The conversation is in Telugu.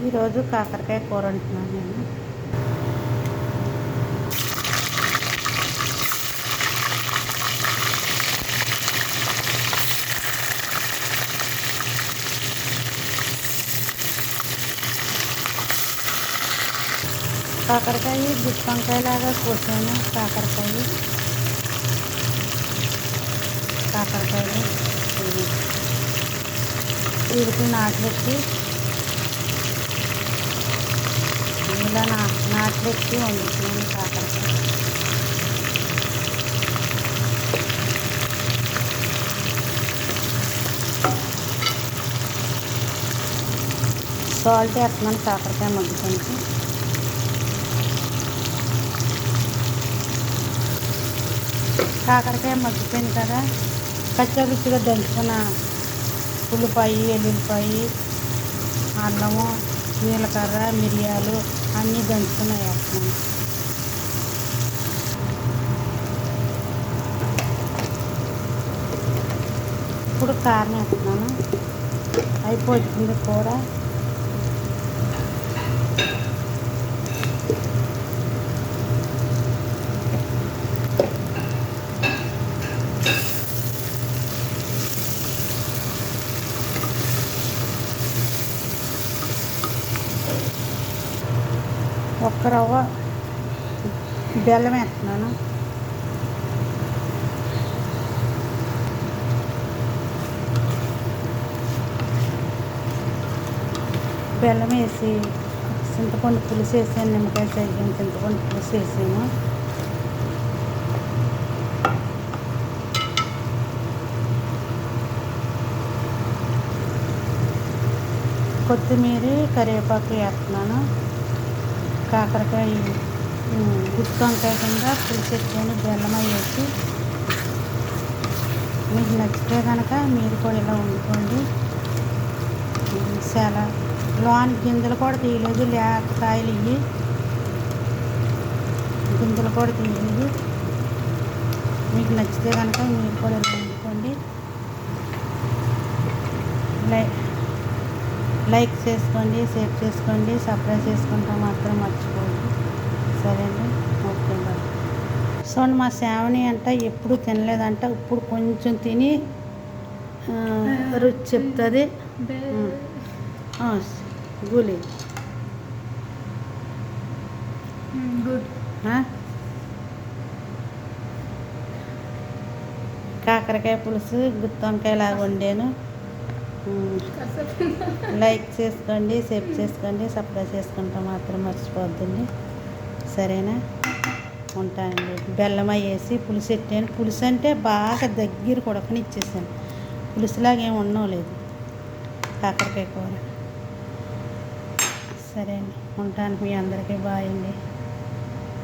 ఈరోజు కాకరకాయ కూర వండుతున్నాను నేను. కాకరకాయ గుత్తి వంకాయలాగా కోసాను. కాకరకాయలు వీటికి నాటుపెట్టి ఇలా నాటుపెట్టి వండుతున్నాను కాకరకాయ. సాల్ట్ వేస్తున్నాను కాకరకాయ మగ్గుతుంది. కాకరకాయ మగ్గిపోయింది కదా, కచ్చా దంచుకున్న ఉల్లిపాయ, ఎల్లుల్లిపాయ, అల్లము, జీలకర్ర, మిరియాలు అన్నీ దంచుకుని వేస్తున్నాను. ఇప్పుడు కారం వేస్తున్నాను. అయిపోతుంది కూడా. ఒక్క రవ్వ బెల్లం వేస్తున్నాను. బెల్లం వేసి చింతపండు పులుసు వేసాను. నిమ్మకాయ సైజు చింతపండు పులుసు వేసాము. కొత్తిమీర, కరివేపాకు వేస్తున్నాను. కాకరకాయ గుత్తి వంకాయ కింద పులుసు ఎత్తాను. బెల్లం వేసి మీకు నచ్చితే కనుక మీరు కూడా ఇలా వండుకోండి. చాలా లోని గింజలు కూడా తీయలేదు, కాయలు ఇవి గింజలు కూడా తీయలేదు. మీకు నచ్చితే కనుక మీరు కూడా ఇలా వండుకోండి. లైక్ చేసుకోండి, షేర్ చేసుకోండి, సబ్స్క్రైబ్ చేసుకుంటా మాత్రం మర్చిపోండి. సరేండి, ఓకే బాయ్. సో మా శ్రావణి అంట ఎప్పుడు తినలేదంట. ఇప్పుడు కొంచెం తిని రుచి చెప్తుంది. గూలి గుడ్. కాకరకాయ పులుసు గుత్తి వంకాయలాగా వండాను. లైక్ చేసుకోండి, షేర్ చేసుకోండి, సబ్స్క్రైబ్ చేసుకుంటా మాత్రం మర్చిపోద్దండి. సరేనా, ఉంటానండి. బెల్లం వేసి పులుసు పెట్టాను. పులుసు అంటే బాగా దగ్గర కొడకనిచ్చేసాను. పులుసులాగా ఏమి ఉండలేదు కాకరకాయ కూర. సరే అండి, ఉంటాను. మీ అందరికీ బాయ్ అండి.